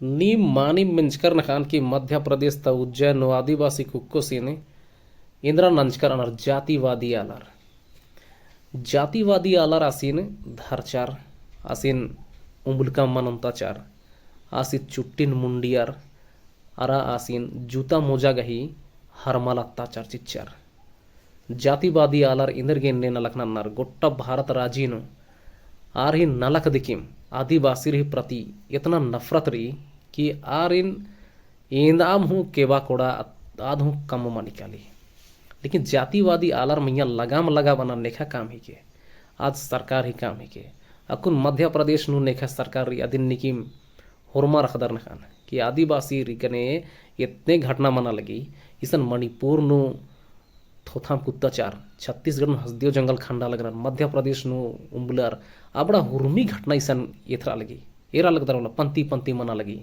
नी मानी मिंजकर नखान की मध्य प्रदेश ता उज्जैन व आदिवासी कुक्को सीने इंदिरा नंजकर अनर जातिवादी आलार जातिवादी आलार आसीन धारचार आसीन उम्बुलका मनंताचार आसीन चुट्टिन मुंडियार अरा आसीन जूता मोजा गही हरमल अत्याचार चिच्चार जातिवादी आलार इंदरगे नलकनन्नार गोट्ट भारत राजीनु आर ही नलक दिकिम आदिवासी रही प्रति इतना नफरत रही कि आर इन इंदाम हूँ केवा कोड़ा आध हूँ कम निकाली। लेकिन जातिवादी आलर मैया लगाम लगा बना नेखा काम ही के आज सरकार ही काम ही के अकुन मध्य प्रदेश नु नेखा सरकार री अदिन निकिम हुरमा रखदर नखान कि आदिवासी रिकने इतने घटना मना लगी इसन मणिपुर नु थोथाम कुत्ताचार छत्तीसगढ़ में हसदियो जंगल खंडा लगना मध्य प्रदेश नु उम्बुलर आबड़ा हुर्मी घटना इसन एथरा लगी एरा लगदर वाला पंती पंती मना लगी।